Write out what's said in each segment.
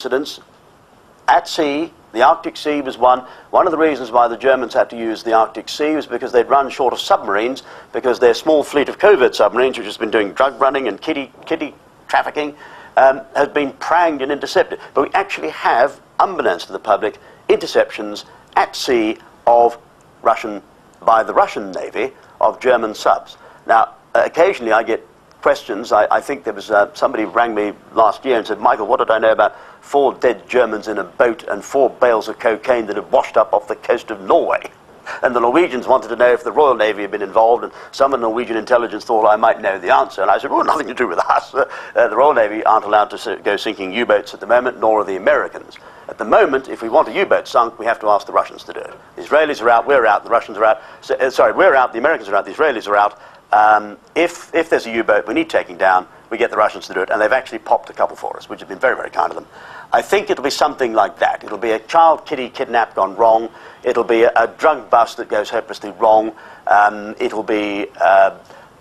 incidents at sea. The Arctic Sea was one. One of the reasons why the Germans had to use the Arctic Sea was because they'd run short of submarines, because their small fleet of covert submarines, which has been doing drug running and kiddie trafficking, has been pranged and intercepted. But we actually have, unbeknownst to the public, interceptions at sea of by the Russian Navy of German subs. Now, occasionally I get questions. I think there was somebody rang me last year and said, Michael, what did I know about 4 dead Germans in a boat and 4 bales of cocaine that had washed up off the coast of Norway? And the Norwegians wanted to know if the Royal Navy had been involved, and some of the Norwegian intelligence thought I might know the answer. And I said, well, nothing to do with us. The Royal Navy aren't allowed to go sinking U-boats at the moment, nor are the Americans. At the moment, if we want a U-boat sunk, we have to ask the Russians to do it. The Israelis are out, we're out, the Russians are out. So, we're out, the Americans are out, the Israelis are out. If there's a U-boat we need taking down, we get the Russians to do it, and they've actually popped a couple for us, which has been very, very kind of them. I think it'll be something like that. It'll be a child kiddie kidnap gone wrong. It'll be a drug bust that goes hopelessly wrong. It'll be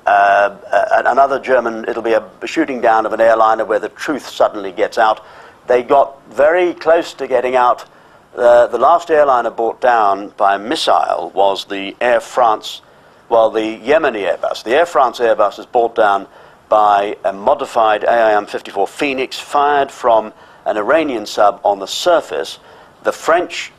another German, it'll be a shooting down of an airliner where the truth suddenly gets out. They got very close to getting out. The last airliner brought down by a missile was the Air France, well, the Yemeni Airbus. The Air France Airbus was brought down by a modified AIM-54 Phoenix fired from an Iranian sub on the surface. The French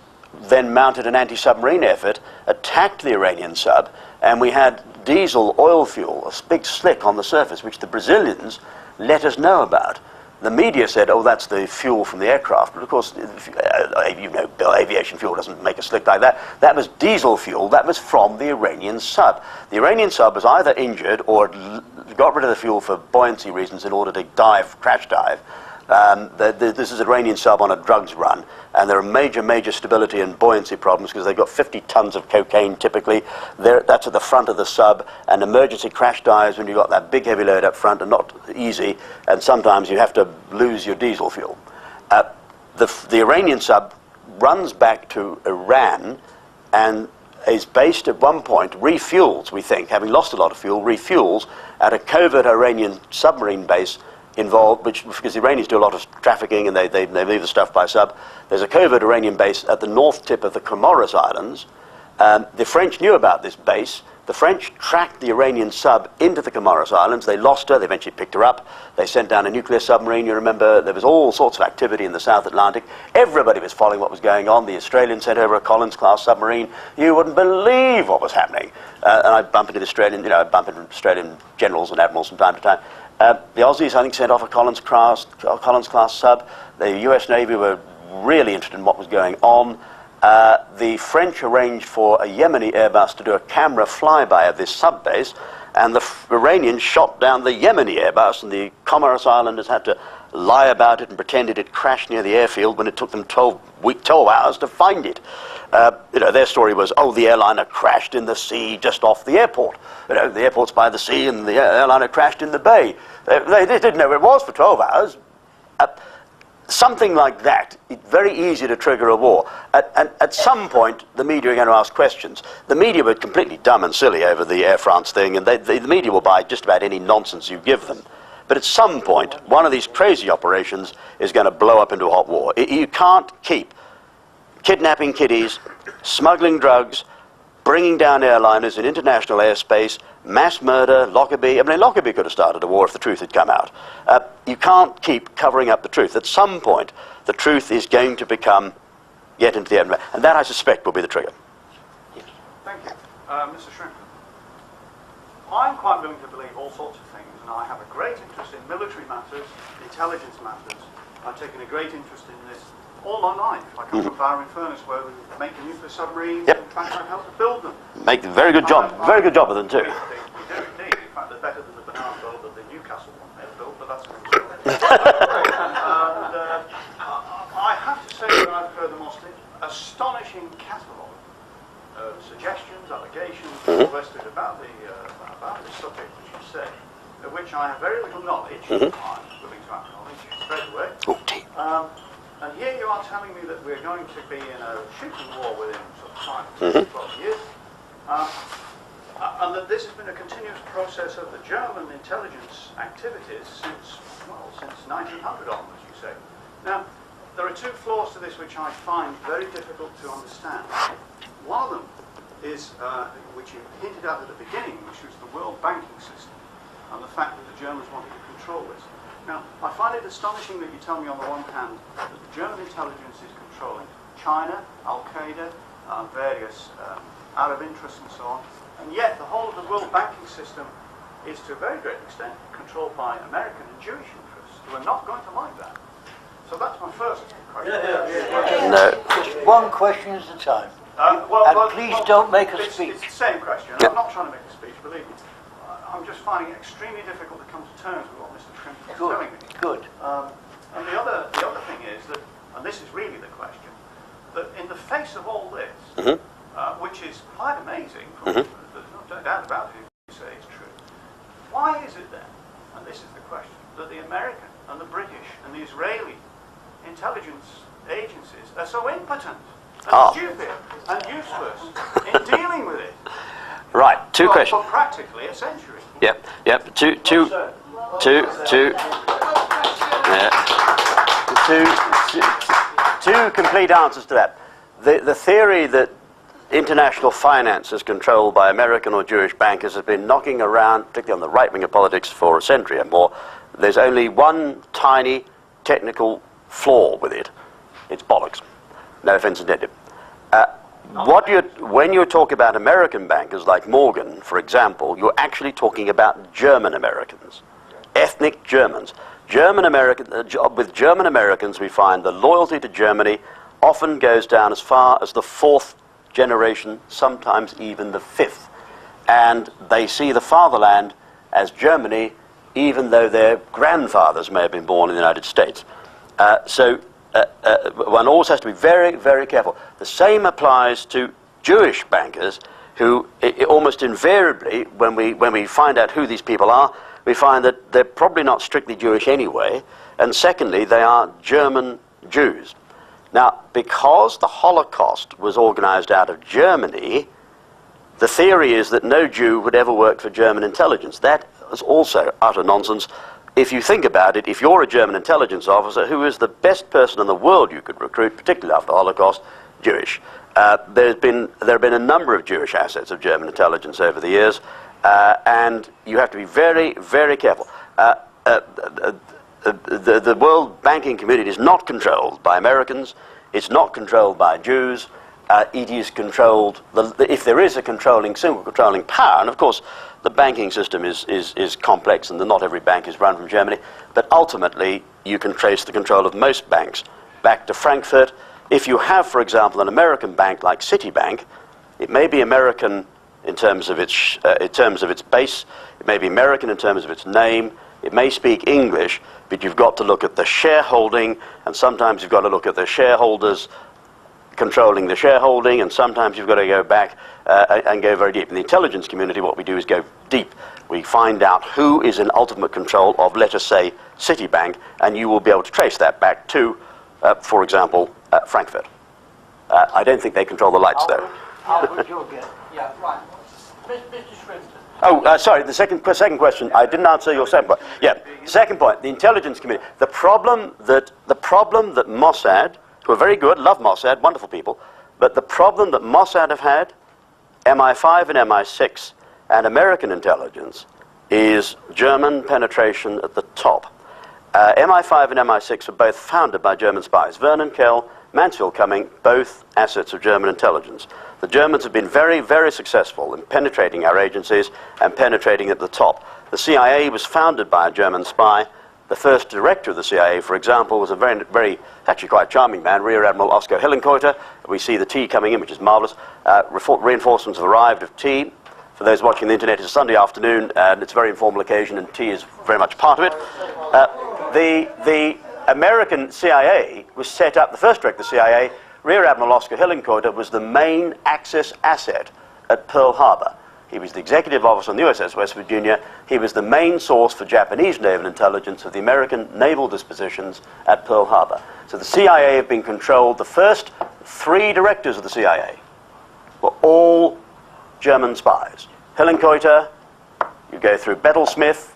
then mounted an anti-submarine effort, attacked the Iranian sub, and we had diesel oil fuel, a big slick on the surface, which the Brazilians let us know about. The media said, oh, that's the fuel from the aircraft. But of course, you know, aviation fuel doesn't make a slick like that. That was diesel fuel. That was from the Iranian sub. The Iranian sub was either injured or got rid of the fuel for buoyancy reasons in order to crash dive. This is an Iranian sub on a drugs run, and there are major stability and buoyancy problems because they've got 50 tons of cocaine typically. That's at the front of the sub, and emergency crash dives when you've got that big heavy load up front are not easy, and sometimes you have to lose your diesel fuel. The Iranian sub runs back to Iran and is based at one point, refuels, we think, having lost a lot of fuel, refuels at a covert Iranian submarine base involved, because the Iranians do a lot of trafficking and they leave the stuff by sub. There's a covert Iranian base at the north tip of the Comoros Islands. The French knew about this base. The French tracked the Iranian sub into the Comoros Islands. They lost her. They eventually picked her up. They sent down a nuclear submarine. You remember there was all sorts of activity in the South Atlantic. Everybody was following what was going on. The Australians sent over a Collins-class submarine. You wouldn't believe what was happening. And I bump into Australian generals and admirals from time to time. The Aussies, I think, sent off a Collins-class sub. The US Navy were really interested in what was going on. The French arranged for a Yemeni Airbus to do a camera flyby of this sub-base, and the Iranians shot down the Yemeni Airbus, and the Comoros Islanders had to lie about it and pretend it had crashed near the airfield when it took them 12 hours to find it. Their story was, oh, the airliner crashed in the sea just off the airport. The airport's by the sea, and the airliner crashed in the bay. They didn't know where it was for 12 hours. Something like that, it's very easy to trigger a war. At some point, the media are going to ask questions. The media were completely dumb and silly over the Air France thing, and the media will buy just about any nonsense you give them. But at some point, one of these crazy operations is going to blow up into a hot war. You can't keep kidnapping kiddies, smuggling drugs, bringing down airliners in international airspace, mass murder, Lockerbie. I mean, Lockerbie could have started a war if the truth had come out. You can't keep covering up the truth. At some point, the truth is going to get into the open. And that, I suspect, will be the trigger. Yes. Thank you. Mr. Shrimpton, I'm quite willing to believe all sorts of things, and I have a great interest in military matters, intelligence matters. I've taken a great interest in this all my life. I come from Fire and Furnace, where we make nuclear submarines. Yep. In fact, I helped to build them. Make a very good job. Very good job with them, too. We do indeed. In fact, they're better than the banana boat that the Newcastle one ever built, but that's another story. And I have to say that I've heard the most astonishing catalogue of suggestions, allegations, and all the rest of it about this subject, which you say, of which I have very little knowledge. I'm willing to acknowledge straight away. And here you are telling me that we're going to be in a shooting war within sort of 5 to 12 years, and that this has been a continuous process of the German intelligence activities since 1900 onwards, you say. Now, there are two flaws to this which I find very difficult to understand. One of them is, which you hinted at the beginning, which was the world banking system and the fact that the Germans wanted to control this. Now, I find it astonishing that you tell me on the one hand that the German intelligence is controlling China, Al-Qaeda, various Arab interests and so on, and yet the whole of the world banking system is to a very great extent controlled by American and Jewish interests who are not going to like that. So that's my first question. No. One question at a time. Please don't make a speech. It's the same question. I'm not trying to make a speech, believe me. I'm just finding it extremely difficult to come to terms with what Mr. Shrimpton is telling me. Good. And the other thing is that, and this is really the question, that in the face of all this, which is quite amazing, there's no doubt about it if you say it's true, why is it then, and this is the question, that the American and the British and the Israeli intelligence agencies are so impotent and stupid and useless in dealing with it? Right, two questions. For practically a century. Yep. Two complete answers to that. The theory that international finance is controlled by American or Jewish bankers has been knocking around, particularly on the right wing of politics, for a century and more. There's only one tiny technical flaw with it. It's bollocks. No offense intended. When you talk about American bankers like Morgan, for example, you're actually talking about German Americans, ethnic Germans. With German Americans, we find the loyalty to Germany often goes down as far as the fourth generation, sometimes even the fifth. And they see the fatherland as Germany, even though their grandfathers may have been born in the United States. One always has to be very, very careful. The same applies to Jewish bankers who almost invariably, when we find out who these people are, we find that they're probably not strictly Jewish anyway, and secondly, they are German Jews. Now, because the Holocaust was organized out of Germany, the theory is that no Jew would ever work for German intelligence. That is also utter nonsense. If you think about it, if you're a German intelligence officer, who is the best person in the world you could recruit, particularly after the Holocaust? Jewish. There have been a number of Jewish assets of German intelligence over the years, and you have to be very, very careful. The world banking community is not controlled by Americans. It's not controlled by Jews. It is controlled, if there is a single controlling power, and of course the banking system is complex and not every bank is run from Germany, but ultimately you can trace the control of most banks back to Frankfurt. If you have, for example, an American bank like Citibank, it may be American in terms of its base, it may be American in terms of its name, it may speak English, but you've got to look at the shareholding, and sometimes you've got to look at the shareholders controlling the shareholding, and sometimes you've got to go back and go very deep. In the intelligence community, what we do is go deep. We find out who is in ultimate control of, let us say, Citibank, and you will be able to trace that back to, for example, Frankfurt. I don't think they control the lights, though. Albert, you'll get. Yeah, right. Mr. Shrimpton. Oh, sorry, the second question. I didn't answer your second point. Yeah, second point, the intelligence community. The problem that Mossad, who are very good, love Mossad, wonderful people, but the problem that Mossad have had, MI5 and MI6, and American intelligence, is German penetration at the top. MI5 and MI6 were both founded by German spies. Vernon Kell, Mansfield Cumming, both assets of German intelligence. The Germans have been very, very successful in penetrating our agencies and penetrating at the top. The CIA was founded by a German spy. The first director of the CIA, for example, was a very, very, actually quite charming man, Rear Admiral Oscar Hillenkoetter. We see the tea coming in, which is marvelous. Reinforcements have arrived of tea. For those watching the internet, it's a Sunday afternoon, and it's a very informal occasion, and tea is very much part of it. The American CIA was set up, the first director of the CIA, Rear Admiral Oscar Hillenkoetter, was the main Axis asset at Pearl Harbor. He was the executive officer on the USS West Virginia. He was the main source for Japanese naval intelligence of the American naval dispositions at Pearl Harbor. So the CIA have been controlled. The first 3 directors of the CIA were all German spies. Hillenkoetter, you go through Bettel Smith,